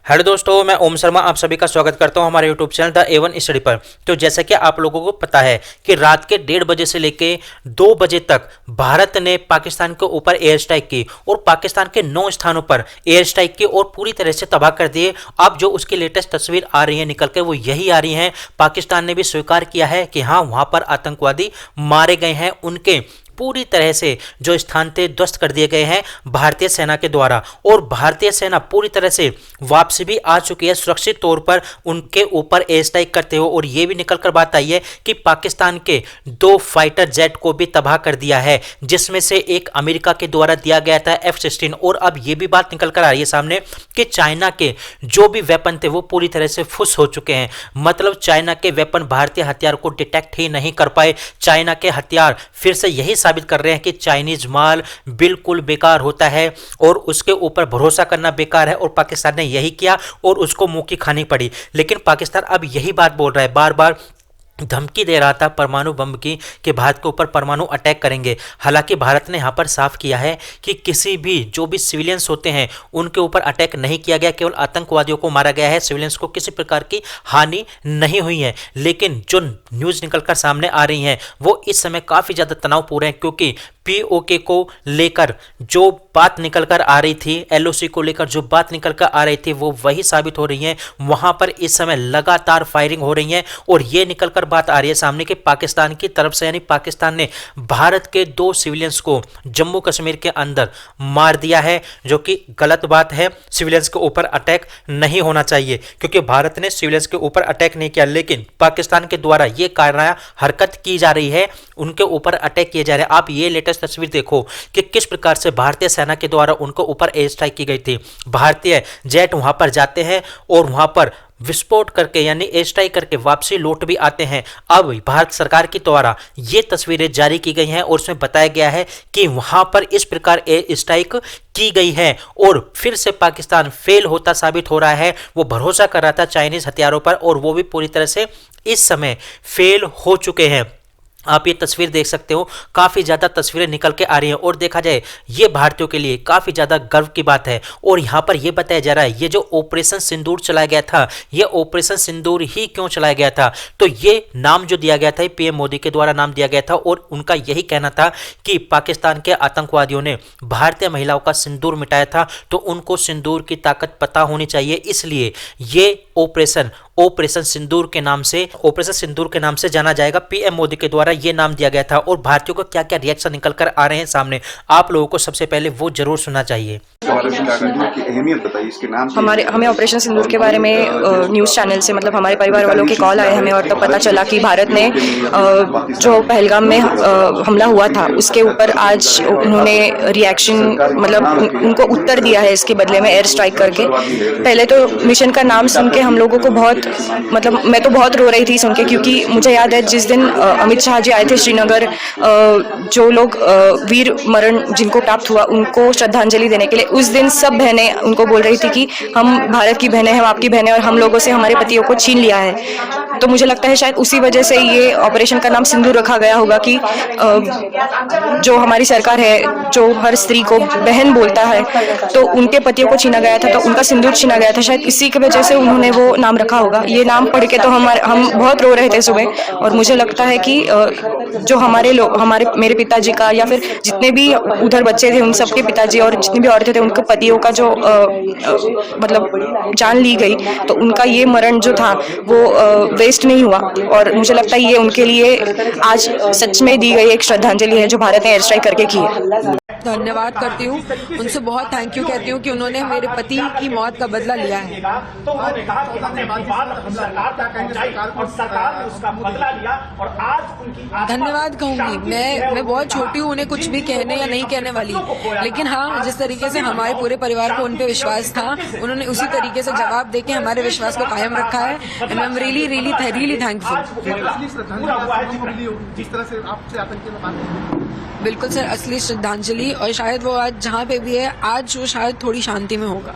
Hello दोस्तों, मैं ओम शर्मा आप सभी का स्वागत करता हूं हमारे YouTube channel the A1 study पर। तो जैसा कि आप लोगों को पता है कि रात के 1:30 से लेके 2 बजे तक भारत ने पाकिस्तान के ऊपर एयर स्ट्राइक की और पाकिस्तान के 9 स्थानों पर एयर स्ट्राइक की और पूरी तरह से तबाह कर दिए। अब जो उसकी लेटेस्ट तस्वीर आ रही है निकल के वो यही आ रही है। पाकिस्तान ने भी स्वीकार किया है कि हाँ, वहां पर आतंकवादी मारे गए हैं, उनके पूरी तरह से जो स्थान थे ध्वस्त कर दिए गए हैं भारतीय सेना के द्वारा। और भारतीय सेना पूरी तरह से वापसी भी आ चुकी है सुरक्षित तौर पर उनके ऊपर एयर स्ट्राइक करते हुए। और ये भी निकल कर बात आई है कि पाकिस्तान के 2 फाइटर जेट को भी तबाह कर दिया है, जिसमें से एक अमेरिका के द्वारा दिया गया था F-16। और अब ये भी बात निकल कर आ रही है सामने कि चाइना के जो भी वेपन थे वो पूरी तरह से फुस हो चुके हैं। मतलब चाइना के वेपन भारतीय हथियार को डिटेक्ट ही नहीं कर पाए। चाइना के हथियार फिर से यही साबित कर रहे हैं कि चाइनीज माल बिल्कुल बेकार होता है और उसके ऊपर भरोसा करना बेकार है। और पाकिस्तान ने यही किया और उसको मुंह की खानी पड़ी। लेकिन पाकिस्तान अब यही बात बोल रहा है, बार बार धमकी दे रहा था परमाणु बम की कि भारत के ऊपर परमाणु अटैक करेंगे। हालांकि भारत ने यहां पर साफ किया है कि किसी भी जो भी सिविलियंस होते हैं उनके ऊपर अटैक नहीं किया गया, केवल आतंकवादियों को मारा गया है। सिविलियंस को किसी प्रकार की हानि नहीं हुई है। लेकिन जो न्यूज निकलकर सामने आ रही हैं वो इस समय काफी ज्यादा तनावपूर्ण है, क्योंकि पीओके को लेकर जो बात निकलकर आ रही थी, एलओसी को लेकर जो बात निकलकर आ रही थी वो वही साबित हो रही है। वहां पर इस समय लगातार फायरिंग हो रही है और ये निकलकर बात आ रही है सामने कि पाकिस्तान की तरफ से, यानी पाकिस्तान ने भारत के 2 सिविलियंस को जम्मू कश्मीर के अंदर मार दिया है, जो कि गलत बात है। सिविलियंस के ऊपर अटैक नहीं होना चाहिए, क्योंकि भारत ने सिविलियंस के ऊपर अटैक नहीं किया, लेकिन पाकिस्तान के द्वारा ये कायराना हरकत की जा रही है, उनके ऊपर अटैक किए जा रहे हैं। आप ये लेटेस्ट तस्वीर देखो कि किस प्रकार से भारतीय सेना के द्वारा उनको ऊपर एयर स्ट्राइक की गई थी। भारतीय जेट वहां पर जाते हैं और वहां पर विस्फोट करके यानी एयर स्ट्राइक करके वापसी लौट भी आते हैं। अब भारत सरकार के द्वारा ये तस्वीरें जारी की गई हैं और उसमें बताया गया है कि वहां पर इस प्रकार एयर स्ट्राइक की गई है और फिर से पाकिस्तान फेल होता साबित हो रहा है। वो भरोसा कर रहा था चाइनीज हथियारों पर और वो भी पूरी तरह से इस समय फेल हो चुके हैं। आप ये तस्वीर देख सकते हो, काफी ज्यादा तस्वीरें निकल के आ रही हैं और देखा जाए ये भारतीयों के लिए काफी ज्यादा गर्व की बात है। और यहां पर यह बताया जा रहा है ये जो ऑपरेशन सिंदूर चलाया गया था, ये ऑपरेशन सिंदूर ही क्यों चलाया गया था, तो ये नाम जो दिया गया था पीएम मोदी के द्वारा नाम दिया गया था और उनका यही कहना था कि पाकिस्तान के आतंकवादियों ने भारतीय महिलाओं का सिंदूर मिटाया था, तो उनको सिंदूर की ताकत पता होनी चाहिए। इसलिए ये ऑपरेशन सिंदूर के नाम से जाना जाएगा। पीएम मोदी के द्वारा ये नाम दिया गया था। और भारतीयों को क्या क्या रिएक्शन निकल कर आ रहे हैं सामने, आप लोगों को सबसे पहले वो जरूर सुनना चाहिए। अहमियत बताइए इसके नाम से। हमारे हमें ऑपरेशन सिंदूर के बारे में न्यूज़ चैनल से मतलब हमारे परिवार वालों के कॉल आए हमें, और तब पता चला कि भारत ने जो पहलगाम में हमला हुआ था उसके ऊपर आज उन्होंने रिएक्शन मतलब उनको उत्तर दिया है इसके बदले में एयर स्ट्राइक करके। पहले तो मिशन का नाम सुन के हम लोगों को बहुत मतलब मैं तो बहुत रो रही थी सुन के, क्योंकि मुझे याद है जिस दिन अमित शाह जी आए थे श्रीनगर, जो लोग वीर मरण जिनको प्राप्त हुआ उनको श्रद्धांजलि देने के लिए, उस दिन सब बहनें उनको बोल रही थी कि हम भारत की बहनें हैं, हम आपकी बहनें, और हम लोगों से हमारे पतियों को छीन लिया है। तो मुझे लगता है शायद उसी वजह से ये ऑपरेशन का नाम सिंदूर रखा गया होगा कि जो हमारी सरकार है जो हर स्त्री को बहन बोलता है, तो उनके पतियों को छीना गया था, तो उनका सिंदूर छीना गया था, शायद इसी की वजह से उन्होंने वो नाम रखा होगा। ये नाम पढ़ के तो हम बहुत रो रहे थे सुबह। और मुझे लगता है कि जो हमारे लोग मेरे पिताजी का या फिर जितने भी उधर बच्चे थे उन सबके पिताजी और जितनी भी औरतें थे उनके पतियों का जो मतलब जान ली गई, तो उनका ये मरण जो था वो वेस्ट नहीं हुआ। और मुझे लगता है ये उनके लिए आज सच में दी गई एक श्रद्धांजलि है जो भारत ने एयर स्ट्राइक करके की है। धन्यवाद करती हूँ, उनसे बहुत थैंक यू कहती हूँ कि उन्होंने मेरे पति की मौत का बदला लिया है। धन्यवाद कहूंगी, मैं बहुत छोटी हूँ उन्हें कुछ भी कहने या नहीं कहने वाली, लेकिन हाँ जिस तरीके से हमारे पूरे परिवार को उन पे विश्वास था उन्होंने उसी तरीके से जवाब देके हमारे विश्वास को कायम रखा है। And I am really really really thankful. बिल्कुल सर, असली श्रद्धांजलि, और शायद वो आज जहाँ पे भी है आज वो शायद थोड़ी शांति में होगा।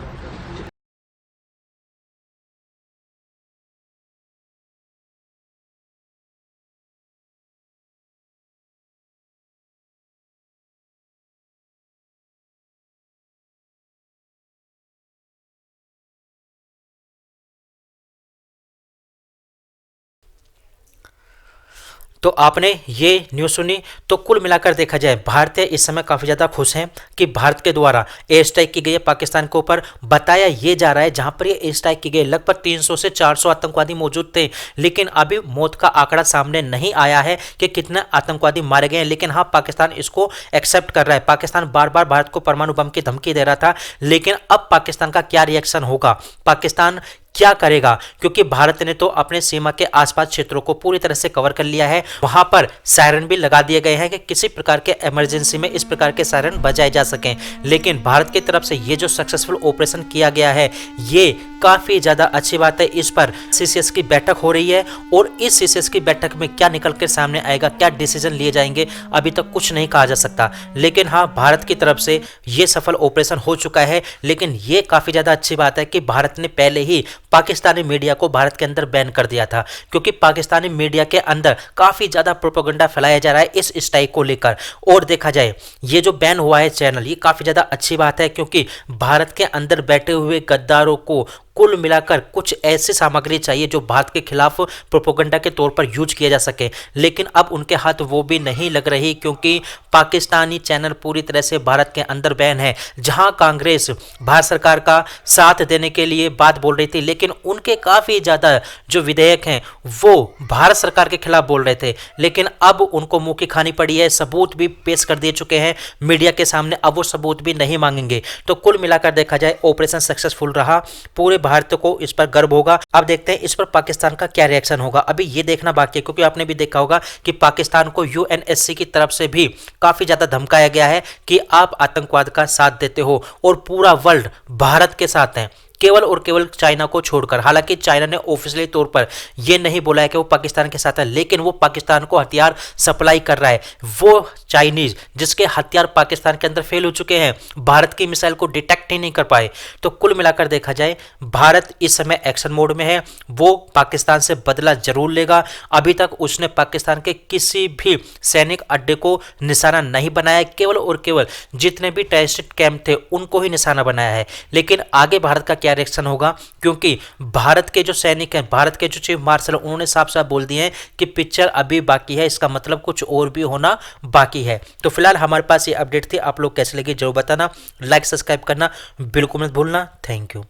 तो आपने ये न्यूज़ सुनी। तो कुल मिलाकर देखा जाए भारतीय इस समय काफ़ी ज़्यादा खुश हैं कि भारत के द्वारा एयर स्ट्राइक की गई है पाकिस्तान के ऊपर। बताया ये जा रहा है जहां पर ये एयर स्ट्राइक की गई लगभग 300 से 400 आतंकवादी मौजूद थे, लेकिन अभी मौत का आंकड़ा सामने नहीं आया है कि कितने आतंकवादी मारे गए हैं। लेकिन हाँ, पाकिस्तान इसको एक्सेप्ट कर रहा है। पाकिस्तान बार बार भारत को परमाणु बम की धमकी दे रहा था, लेकिन अब पाकिस्तान का क्या रिएक्शन होगा, पाकिस्तान क्या करेगा, क्योंकि भारत ने तो अपने सीमा के आसपास क्षेत्रों को पूरी तरह से कवर कर लिया है। वहां पर सायरन भी लगा दिए गए हैं कि किसी प्रकार के इमरजेंसी में इस प्रकार के सायरन बजाए जा सकें। लेकिन भारत की तरफ से ये जो सक्सेसफुल ऑपरेशन किया गया है, ये काफी ज्यादा अच्छी बात है। इस पर सीसीएस की बैठक हो रही है और इस सीसीएस की बैठक में क्या निकल कर सामने आएगा, क्या डिसीजन लिए जाएंगे, अभी तक कुछ नहीं कहा जा सकता। लेकिन हाँ, भारत की तरफ से ये सफल ऑपरेशन हो चुका है। लेकिन ये काफी ज्यादा अच्छी बात है कि भारत ने पहले ही पाकिस्तानी मीडिया को भारत के अंदर बैन कर दिया था, क्योंकि पाकिस्तानी मीडिया के अंदर काफी ज्यादा प्रोपेगेंडा फैलाया जा रहा है इस स्ट्राइक को लेकर। और देखा जाए ये जो बैन हुआ है चैनल, ये काफी ज्यादा अच्छी बात है, क्योंकि भारत के अंदर बैठे हुए गद्दारों को कुल मिलाकर कुछ ऐसी सामग्री चाहिए जो भारत के खिलाफ प्रोपेगेंडा के तौर पर यूज किया जा सके। लेकिन अब उनके हाथ वो भी नहीं लग रही, क्योंकि पाकिस्तानी चैनल पूरी तरह से भारत के अंदर बैन है। जहां कांग्रेस भारत सरकार का साथ देने के लिए बात बोल रही थी, लेकिन उनके काफी ज्यादा जो विधेयक हैं वो भारत सरकार के खिलाफ बोल रहे थे। लेकिन अब उनको मुंह की खानी पड़ी है, सबूत भी पेश कर दिए चुके हैं मीडिया के सामने, अब वो सबूत भी नहीं मांगेंगे। तो कुल मिलाकर देखा जाए ऑपरेशन सक्सेसफुल रहा, पूरे भारत को इस पर गर्व होगा। अब देखते हैं इस पर पाकिस्तान का क्या रिएक्शन होगा, अभी ये देखना बाकी है, क्योंकि आपने भी देखा होगा कि पाकिस्तान को यूएनएससी की तरफ से भी काफी ज्यादा धमकाया गया है कि आप आतंकवाद का साथ देते हो और पूरा वर्ल्ड भारत के साथ है, केवल और केवल चाइना को छोड़कर। हालांकि चाइना ने ऑफिशियली तौर पर यह नहीं बोला है कि वो पाकिस्तान के साथ है, लेकिन वो पाकिस्तान को हथियार सप्लाई कर रहा है। वो चाइनीज जिसके हथियार पाकिस्तान के अंदर फेल हो चुके हैं, भारत की मिसाइल को डिटेक्ट ही नहीं कर पाए। तो कुल मिलाकर देखा जाए भारत इस समय एक्शन मोड में है, वो पाकिस्तान से बदला जरूर लेगा। अभी तक उसने पाकिस्तान के किसी भी सैनिक अड्डे को निशाना नहीं बनाया, केवल और केवल जितने भी टेररिस्ट कैंप थे उनको ही निशाना बनाया है। लेकिन आगे भारत का क्या रिएक्शन होगा, क्योंकि भारत के जो सैनिक हैं, भारत के जो चीफ मार्शल, उन्होंने साफ साफ बोल दिए हैं कि पिक्चर अभी बाकी है, इसका मतलब कुछ और भी होना बाकी है। तो फिलहाल हमारे पास ये अपडेट थी, आप लोग कैसे लगी जरूर बताना, लाइक सब्सक्राइब करना बिल्कुल मत भूलना। Thank you.